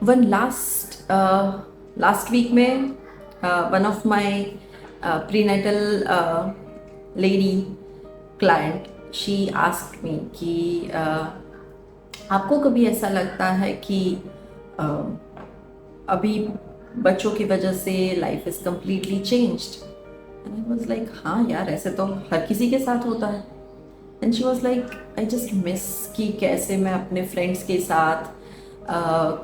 One last week में one of my prenatal lady client she asked me कि आपको कभी ऐसा लगता है कि uh, अभी बच्चों की वजह से life is completely changed? And I was like हाँ यार, ऐसे तो हर किसी के साथ होता है. And she was like I just miss कि कैसे मैं अपने फ्रेंड्स के साथ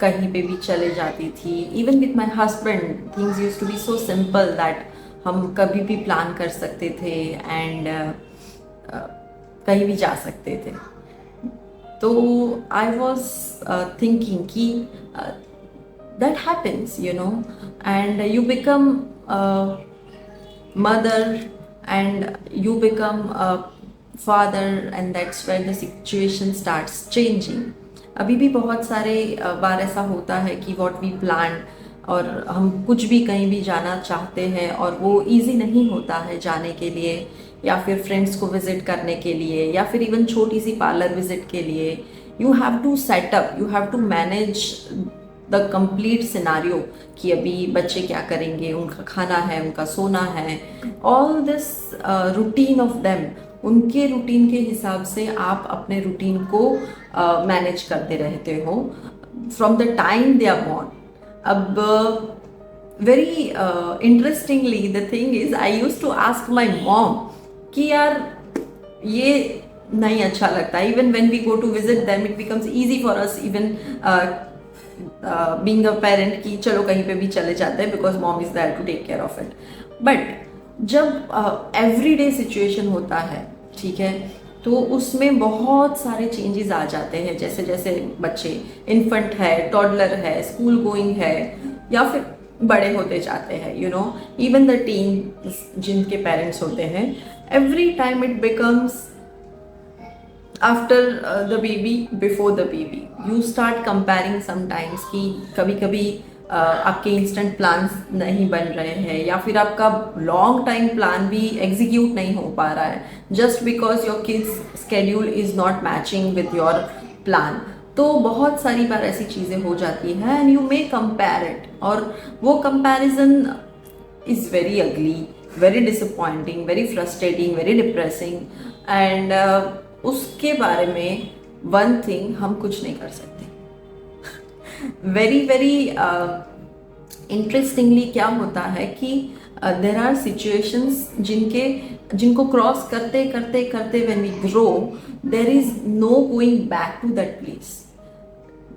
कहीं पे भी चले जाती थी. Even with my husband things used to be so simple that हम कभी भी प्लान कर सकते थे एंड कहीं भी जा सकते थे. तो आई वॉज थिंकिंग कि that happens, you know, and you become a mother and you become a father, and that's where the situation starts changing. अभी भी बहुत सारे बार ऐसा होता है कि what we planned और हम कुछ भी कहीं भी जाना चाहते हैं और वो easy नहीं होता है जाने के लिए, या फिर फ्रेंड्स को विजिट करने के लिए, या फिर इवन छोटी सी पार्लर विजिट के लिए. You have to set up, you have to manage the complete scenario कि अभी बच्चे क्या करेंगे, उनका खाना है, उनका सोना है, all this routine of them. उनके रूटीन के हिसाब से आप अपने रूटीन को मैनेज करते रहते हो from the time they are born. अब very interestingly the thing is I use to ask my mom कि यार ये नहीं अच्छा लगता. Even when we go to visit them it becomes easy for us even being a parent कि चलो कहीं पे भी चले जाते हैं because mom is there to take care of it. But जब एवरीडे सिचुएशन होता है, ठीक है, तो उसमें बहुत सारे चेंजेस आ जाते हैं. जैसे जैसे बच्चे इन्फेंट है, टॉडलर है, स्कूल गोइंग है, या फिर बड़े होते जाते हैं, you know, even the tin जिनके पेरेंट्स होते हैं, every time it becomes after the baby, before the baby, you start comparing sometimes कि कभी कभी आपके इंस्टेंट प्लान्स नहीं बन रहे हैं, या फिर आपका लॉन्ग टाइम प्लान भी एग्जीक्यूट नहीं हो पा रहा है just because your kids schedule is not matching with your plan. तो बहुत सारी बार ऐसी चीज़ें हो जाती हैं and you may compare it, और वो comparison is very ugly, very disappointing, very frustrating, very depressing. And उसके बारे में वन थिंग हम कुछ नहीं कर सकते. वेरी वेरी इंटरेस्टिंगली क्या होता है कि देर आर सिचुएशंस जिनको क्रॉस करते करते करते when we grow there is no going back to that place.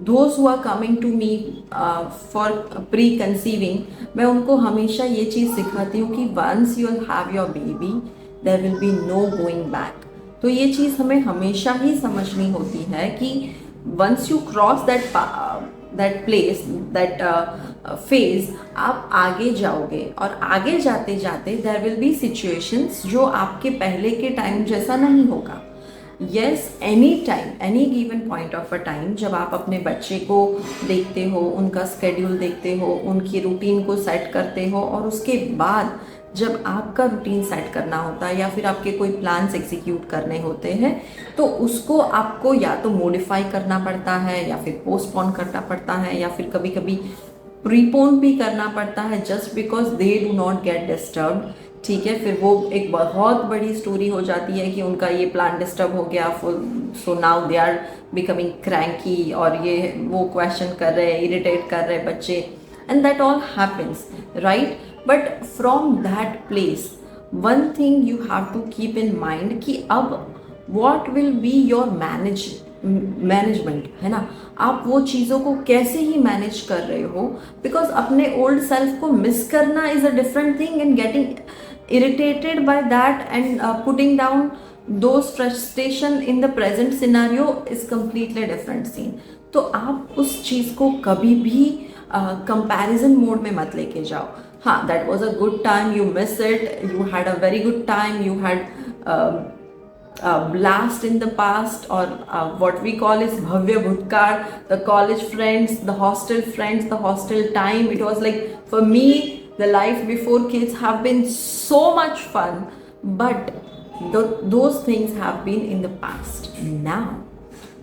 Those who are coming to me for preconceiving, मैं उनको हमेशा ये चीज़ सिखाती हूँ कि once you have your baby there will be no going back. तो ये चीज़ हमें हमेशा ही समझनी होती है कि once you cross that place, that phase, आप आगे जाओगे, और आगे जाते जाते देयर विल बी सिचुएशंस जो आपके पहले के टाइम जैसा नहीं होगा. Yes, any time, any given point of a time जब आप अपने बच्चे को देखते हो, उनका स्केड्यूल देखते हो, उनकी रूटीन को सेट करते हो, और उसके बाद जब आपका रूटीन सेट करना होता है या फिर आपके कोई प्लान्स एग्जीक्यूट करने होते हैं, तो उसको आपको या तो मॉडिफाई करना पड़ता है, या फिर पोस्टपोन करना पड़ता है, या फिर कभी कभी प्रीपोन भी करना पड़ता है just because they do not get disturb. ठीक है, फिर वो एक बहुत बड़ी स्टोरी हो जाती है कि उनका ये प्लान डिस्टर्ब हो गया, so now they are becoming cranky, और ये वो क्वेश्चन कर रहे हैं, इरिटेट कर रहे हैं बच्चे, and that all happens, right. But from that place one thing you have to keep in mind कि अब what will be your management, है ना. आप वो चीज़ों को कैसे ही मैनेज कर रहे हो, बिकॉज अपने ओल्ड सेल्फ को मिस करना is a different thing, and getting irritated by that and putting down those frustration in the present scenario is completely different scene. तो आप उस चीज़ को कभी भी कंपैरिजन मोड में मत लेके जाओ. हाँ, that was a good time, you miss it, you had a very good time, you had blast in the past, or what we call is bhavya bhutkar, the college friends, the hostel time. It was like, for me, the life before kids have been so much fun, but those things have been in the past. Now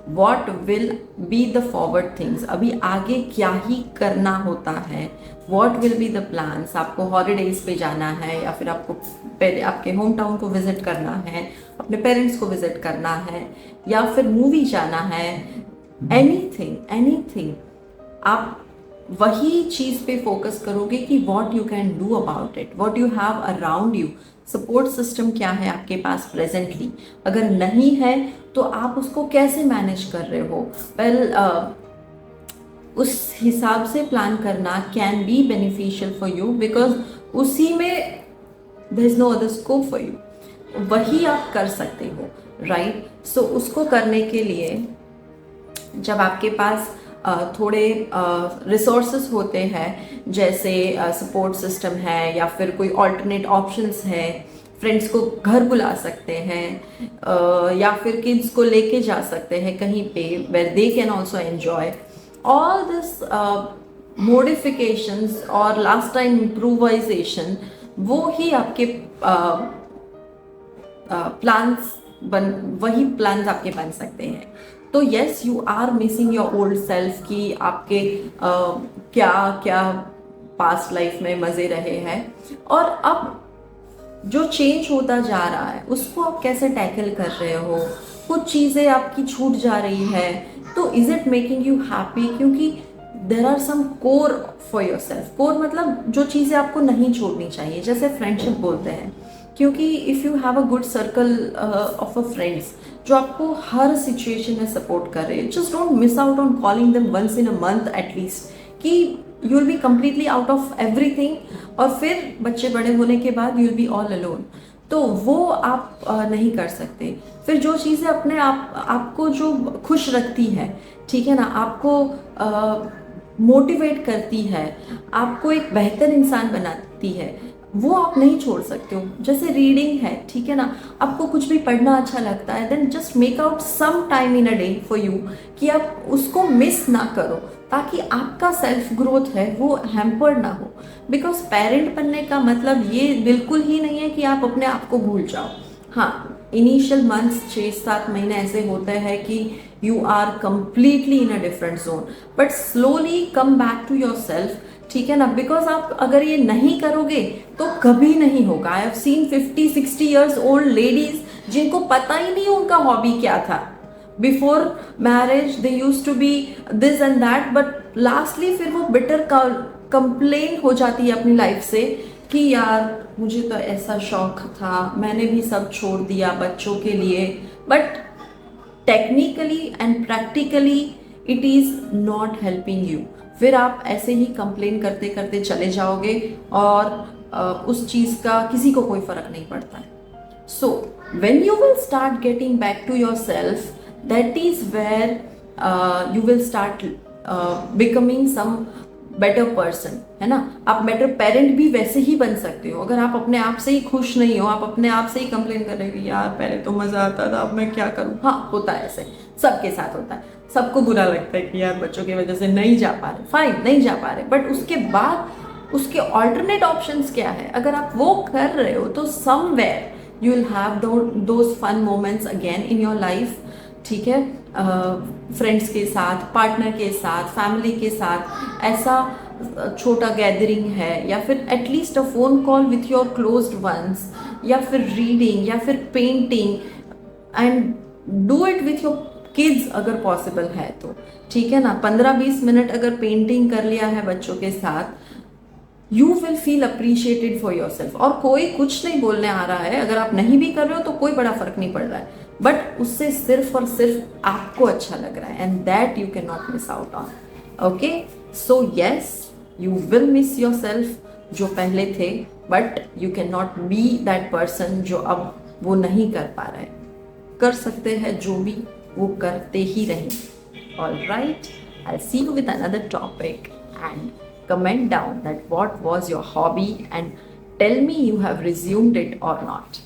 what will be the forward things, अभी आगे क्या ही करना होता है, what will be the plans, आपको holidays पे जाना है या फिर आपको पहले आपके होम टाउन को विजिट करना है, अपने पेरेंट्स को विजिट करना है, या फिर मूवी जाना है, एनीथिंग आप वही चीज पे फोकस करोगे कि what you can do about it, what you have around you, support system क्या है आपके पास प्रेजेंटली, अगर नहीं है तो आप उसको कैसे मैनेज कर रहे हो। वेल उस हिसाब से प्लान करना can be beneficial for you, because उसी में there is no other scope for you, वही आप कर सकते हो, राइट। सो उसको करने के लिए जब आपके पास थोड़े रिसोर्सेस होते हैं, जैसे सपोर्ट सिस्टम है या फिर कोई ऑल्टरनेट ऑप्शंस है, फ्रेंड्स को घर बुला सकते हैं या फिर किड्स को लेके जा सकते हैं कहीं पे where they can also enjoy all this modifications और लास्ट टाइम इम्प्रूवाइजेशन, वो ही आपके वही प्लान्स आपके बन सकते हैं। तो yes, you are missing your old self कि आपके क्या क्या पास्ट लाइफ में मजे रहे हैं, और अब जो चेंज होता जा रहा है उसको आप कैसे टैकल कर रहे हो, कुछ चीज़ें आपकी छूट जा रही है, तो is it making you happy, क्योंकि there are some core for your self. Core मतलब जो चीज़ें आपको नहीं छोड़नी चाहिए, जैसे फ्रेंडशिप बोलते हैं, क्योंकि if you have a good circle of a friends जो आपको हर सिचुएशन में सपोर्ट कर रहे हैं, just don't miss out on calling them once in a month at least, कि you will be completely out of everything, और फिर बच्चे बड़े होने के बाद you will be all alone, तो वो आप नहीं कर सकते। फिर जो चीज़ें अपने आपको जो खुश रखती है, ठीक है ना, आपको मोटिवेट करती है, आपको एक बेहतर इंसान बनाती है, वो आप नहीं छोड़ सकते हो। जैसे रीडिंग है, ठीक है ना, आपको कुछ भी पढ़ना अच्छा लगता है, then just make out some time in a day for you, कि आप उसको मिस ना करो, ताकि आपका सेल्फ ग्रोथ है वो हैम्पर्ड ना हो। बिकॉज पेरेंट बनने का मतलब ये बिल्कुल ही नहीं है कि आप अपने आप को भूल जाओ। हाँ, इनिशियल मंथ्स 6-7 महीने ऐसे होते हैं कि you are completely in a different zone, but slowly come back to your self, ठीक है ना, बिकॉज आप अगर ये नहीं करोगे तो कभी नहीं होगा। I have seen 50-60 years old ladies जिनको पता ही नहीं उनका हॉबी क्या था। Before marriage they use to be this and that, but lastly फिर वो बिटर कंप्लेन हो जाती है अपनी लाइफ से कि यार मुझे तो ऐसा शौक था, मैंने भी सब छोड़ दिया बच्चों के लिए, but technically and practically it is not helping you. फिर आप ऐसे ही कंप्लेन करते करते चले जाओगे और उस चीज़ का किसी को कोई फर्क नहीं पड़ता है। So when you will start getting back to your self, that is where you will start becoming some better person, है ना। आप बेटर पेरेंट भी वैसे ही बन सकते हो। अगर आप अपने आप से ही खुश नहीं हो, आप अपने आप से ही कंप्लेन कर रहे हो कि यार पहले तो मजा आता था, अब मैं क्या करूँ। हाँ, होता है, ऐसे सबके साथ होता है, सबको बुरा लगता है कि यार बच्चों की वजह से नहीं जा पा रहे, फाइन नहीं जा पा रहे, बट उसके बाद उसके ऑल्टरनेट ऑप्शंस क्या है, अगर आप वो कर रहे हो तो somewhere you will have those fun moments again in your life, ठीक है। फ्रेंड्स के साथ, पार्टनर के साथ, फैमिली के साथ, ऐसा छोटा गैदरिंग है, या फिर at least a phone call with your closed ones, या फिर रीडिंग, या फिर painting, and do it with your kids अगर पॉसिबल है तो, ठीक है ना। 15-20 मिनट अगर पेंटिंग कर लिया है बच्चों के साथ, you will feel appreciated for your self. और कोई कुछ नहीं बोलने आ रहा है, अगर आप नहीं भी कर रहे हो तो कोई बड़ा फर्क नहीं पड़ रहा है, बट उससे सिर्फ और सिर्फ आपको अच्छा लग रहा है, and that you can not miss out on. Okay, so yes, you will miss your self जो पहले थे, but you can not be that person जो अब वो नहीं कर पा रहे। कर सकते हैं जो भी, वो करते ही रहें। All right, I'll see you with another topic, and comment down that what was your hobby and tell me you have resumed it or not.